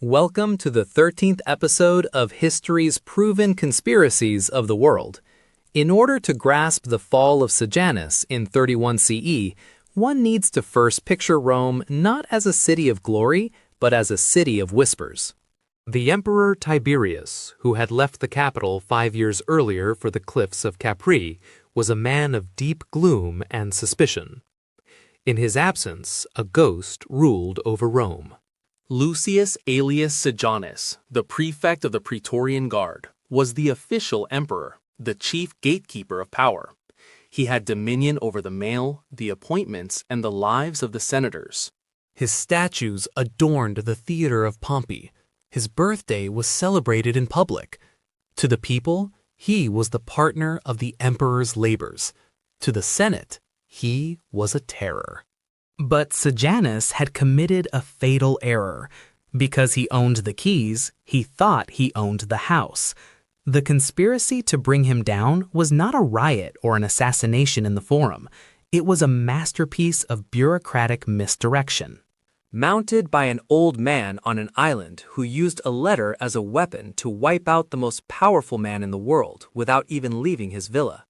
Welcome to the 13th episode of history's proven conspiracies of the world. In order to grasp the fall of Sejanus in 31 CE, one needs to first picture Rome not as a city of glory, but as a city of whispers. The Emperor Tiberius, who had left the capital 5 years earlier for the cliffs of Capri, was a man of deep gloom and suspicion. In his absence, a ghost ruled over Rome. Lucius alias Sejanus, the prefect of the Praetorian Guard, was the official emperor, the chief gatekeeper of power. He had dominion over the mail, the appointments, and the lives of the senators. His statues adorned the theater of Pompey. His birthday was celebrated in public. To the people, he was the partner of the emperor's labors. To the Senate, he was a terror. But Sejanus had committed a fatal error. Because he owned the keys, he thought he owned the house. The conspiracy to bring him down was not a riot or an assassination in the Forum. It was a masterpiece of bureaucratic misdirection. Mounted by an old man on an island who used a letter as a weapon to wipe out the most powerful man in the world without even leaving his villa.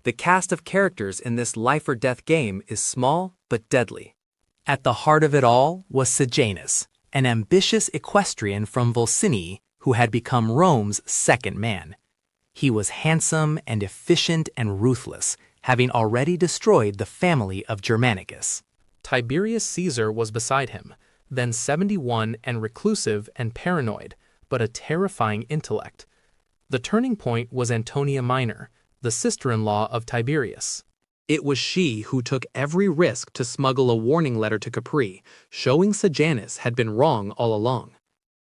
The cast of characters in this life-or-death game is small but deadly. At the heart of it all was Sejanus, an ambitious equestrian from Volsinii who had become Rome's second man. He was handsome and efficient and ruthless, having already destroyed the family of Germanicus. Tiberius Caesar was beside him, then 71 and reclusive and paranoid, but a terrifying intellect. The turning point was Antonia Minor, the sister-in-law of Tiberius. It was she who took every risk to smuggle a warning letter to Capri, showing Sejanus had been wrong all along.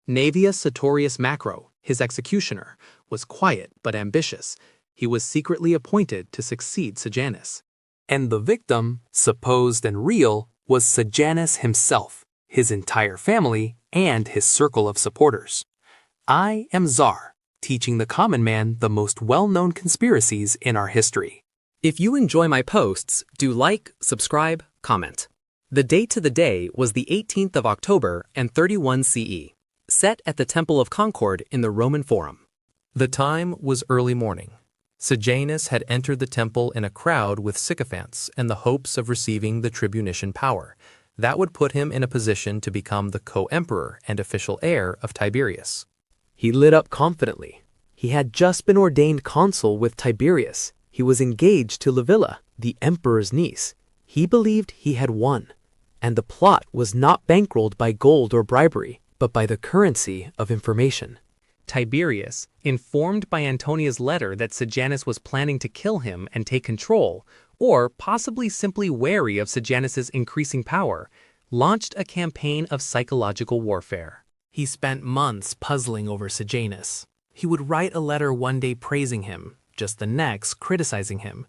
Navius Sartorius Macro, his executioner, was quiet but ambitious. He was secretly appointed to succeed Sejanus. And the victim, supposed and real, was Sejanus himself, his entire family, and his circle of supporters. I am Zar, teaching the common man the most well-known conspiracies in our history. If you enjoy my posts, do like, subscribe, comment. The date to the day was the 18th of October and 31 CE, set at the Temple of Concord in the Roman Forum. The time was early morning. Sejanus had entered the temple in a crowd with sycophants and the hopes of receiving the tribunician power. That would put him in a position to become the co-emperor and official heir of Tiberius. He lit up confidently. He had just been ordained consul with Tiberius. He was engaged to Livilla, the emperor's niece. He believed he had won. And the plot was not bankrolled by gold or bribery, but by the currency of information. Tiberius, informed by Antonia's letter that Sejanus was planning to kill him and take control, or possibly simply wary of Sejanus's increasing power, launched a campaign of psychological warfare. He spent months puzzling over Sejanus. He would write a letter one day praising him, just the next criticizing him.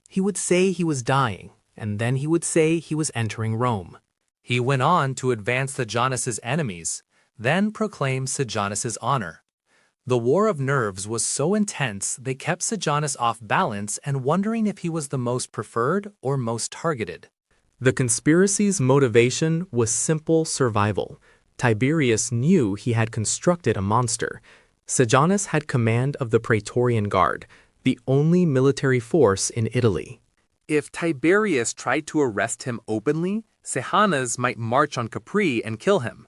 He would say he was dying, and then he would say he was entering Rome. He went on to advance Sejanus's enemies, then proclaim Sejanus's honor. The war of nerves was so intense they kept Sejanus off balance and wondering if he was the most preferred or most targeted. The conspiracy's motivation was simple survival. Tiberius knew he had constructed a monster. Sejanus had command of the Praetorian Guard, the only military force in Italy. If Tiberius tried to arrest him openly, Sejanus might march on Capri and kill him.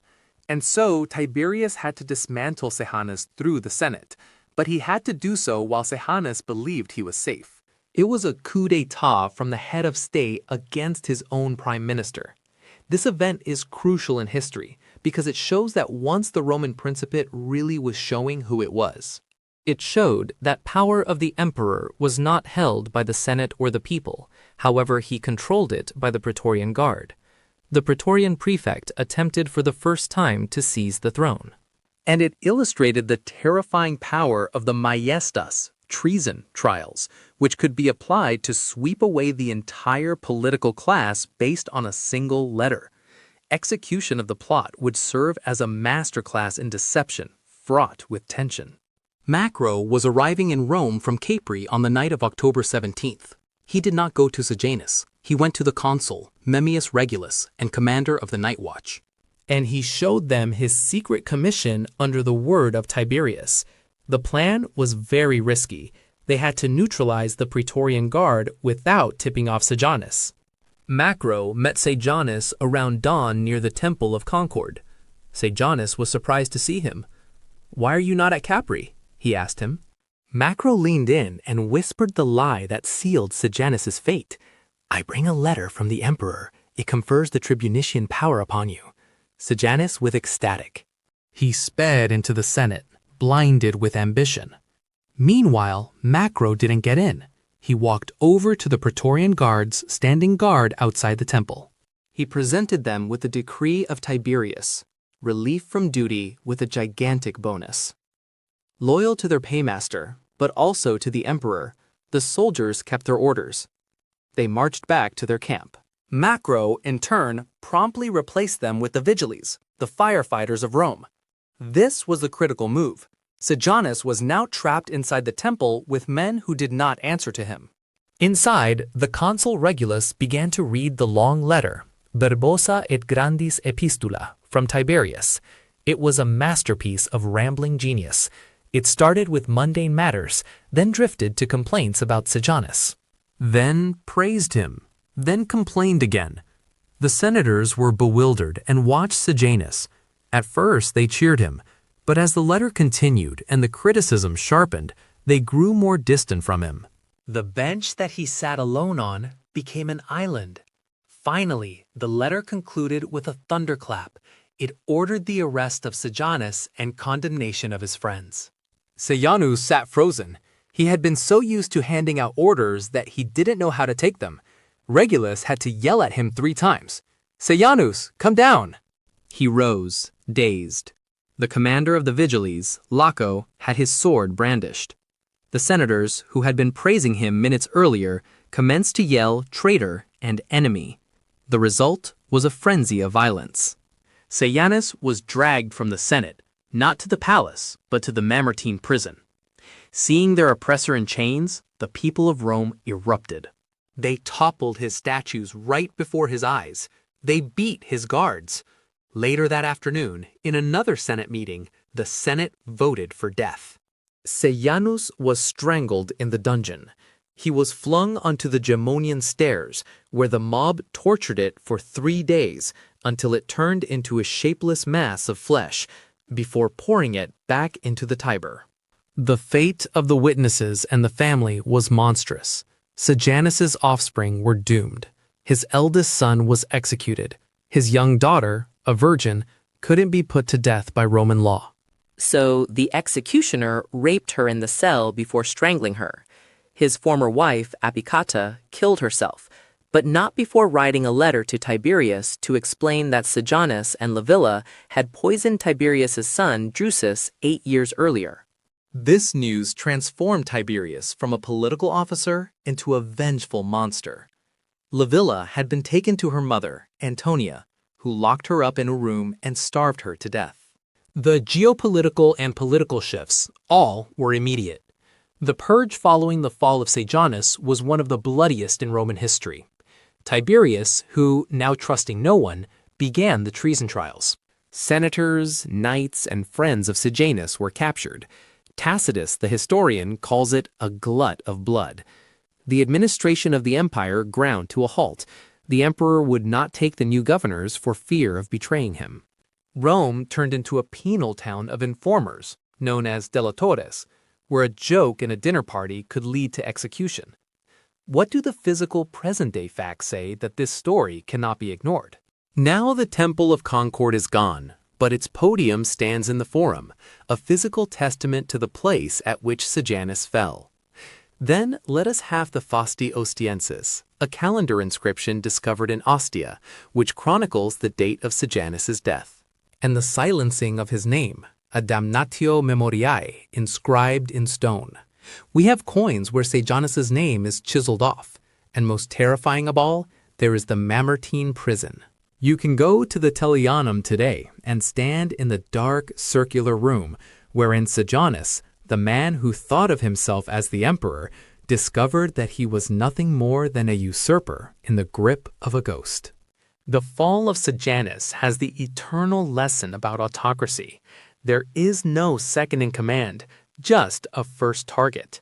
And so Tiberius had to dismantle Sejanus through the Senate, but he had to do so while Sejanus believed he was safe. It was a coup d'etat from the head of state against his own prime minister. This event is crucial in history because it shows that once the Roman Principate really was showing who it was. It showed that power of the emperor was not held by the Senate or the people, however he controlled it by the Praetorian Guard. The Praetorian prefect attempted for the first time to seize the throne. And it illustrated the terrifying power of the majestas, treason trials, which could be applied to sweep away the entire political class based on a single letter. Execution of the plot would serve as a masterclass in deception, fraught with tension. Macro was arriving in Rome from Capri on the night of October 17th. He did not go to Sejanus. He went to the consul, Memmius Regulus, and commander of the night watch. and he showed them his secret commission under the word of Tiberius. The plan was very risky. They had to neutralize the Praetorian Guard without tipping off Sejanus. Macro met Sejanus around dawn near the Temple of Concord. Sejanus was surprised to see him. "Why are you not at Capri?" he asked him. Macro leaned in and whispered the lie that sealed Sejanus' fate. "I bring a letter from the emperor. It confers the tribunician power upon you." Sejanus was ecstatic. He sped into the Senate, blinded with ambition. Meanwhile, Macro didn't get in. He walked over to the Praetorian guards standing guard outside the temple. He presented them with the decree of Tiberius, relief from duty with a gigantic bonus. Loyal to their paymaster, but also to the emperor, the soldiers kept their orders. They marched back to their camp. Macro, in turn, promptly replaced them with the vigiles, the firefighters of Rome. This was the critical move. Sejanus was now trapped inside the temple with men who did not answer to him. Inside, the consul Regulus began to read the long letter, Verbosa et Grandis Epistula, from Tiberius. It was a masterpiece of rambling genius. It started with mundane matters, then drifted to complaints about Sejanus. Then praised him, then complained again. The senators were bewildered and watched Sejanus. At first they cheered him, but as the letter continued and the criticism sharpened, they grew more distant from him. The bench that he sat alone on became an island. Finally, the letter concluded with a thunderclap. It ordered the arrest of Sejanus and condemnation of his friends. Sejanus sat frozen. He had been so used to handing out orders that he didn't know how to take them. Regulus had to yell at him 3 times. "Sejanus, come down!" He rose, dazed. The commander of the vigiles, Laco, had his sword brandished. The senators, who had been praising him minutes earlier, commenced to yell traitor and enemy. The result was a frenzy of violence. Sejanus was dragged from the Senate, not to the palace, but to the Mamertine prison. Seeing their oppressor in chains, the people of Rome erupted. They toppled his statues right before his eyes. They beat his guards. Later that afternoon, in another Senate meeting, the Senate voted for death. Sejanus was strangled in the dungeon. He was flung onto the Gemonian stairs, where the mob tortured it for 3 days until it turned into a shapeless mass of flesh, before pouring it back into the Tiber. The fate of the witnesses and the family was monstrous. Sejanus' offspring were doomed. His eldest son was executed. His young daughter, a virgin, couldn't be put to death by Roman law. So the executioner raped her in the cell before strangling her. His former wife, Apicata, killed herself, but not before writing a letter to Tiberius to explain that Sejanus and Livilla had poisoned Tiberius' son, Drusus, 8 years earlier. This news transformed Tiberius from a political officer into a vengeful monster. Livilla had been taken to her mother, Antonia, who locked her up in a room and starved her to death. The geopolitical and political shifts, all were immediate. The purge following the fall of Sejanus was one of the bloodiest in Roman history. Tiberius, who, now trusting no one, began the treason trials. Senators, knights, and friends of Sejanus were captured. Tacitus, the historian, calls it a glut of blood. The administration of the empire ground to a halt. The emperor would not take the new governors for fear of betraying him. Rome turned into a penal town of informers, known as delatores, where a joke in a dinner party could lead to execution. What do the physical present-day facts say that this story cannot be ignored? Now the Temple of Concord is gone, but its podium stands in the Forum, a physical testament to the place at which Sejanus fell. Then let us have the Fausti Ostiensis, a calendar inscription discovered in Ostia, which chronicles the date of Sejanus' death, and the silencing of his name, a damnatio memoriae inscribed in stone. We have coins where Sejanus' name is chiseled off, and most terrifying of all, there is the Mamertine prison. You can go to the Teleionum today and stand in the dark, circular room wherein Sejanus, the man who thought of himself as the emperor, discovered that he was nothing more than a usurper in the grip of a ghost. The fall of Sejanus has the eternal lesson about autocracy. There is no second in command, just a first target.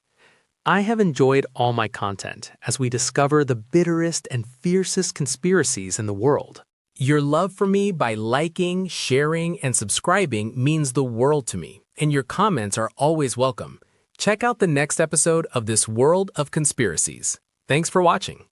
I have enjoyed all my content as we discover the bitterest and fiercest conspiracies in the world. Your love for me by liking, sharing, and subscribing means the world to me, and your comments are always welcome. Check out the next episode of this World of Conspiracies. Thanks for watching.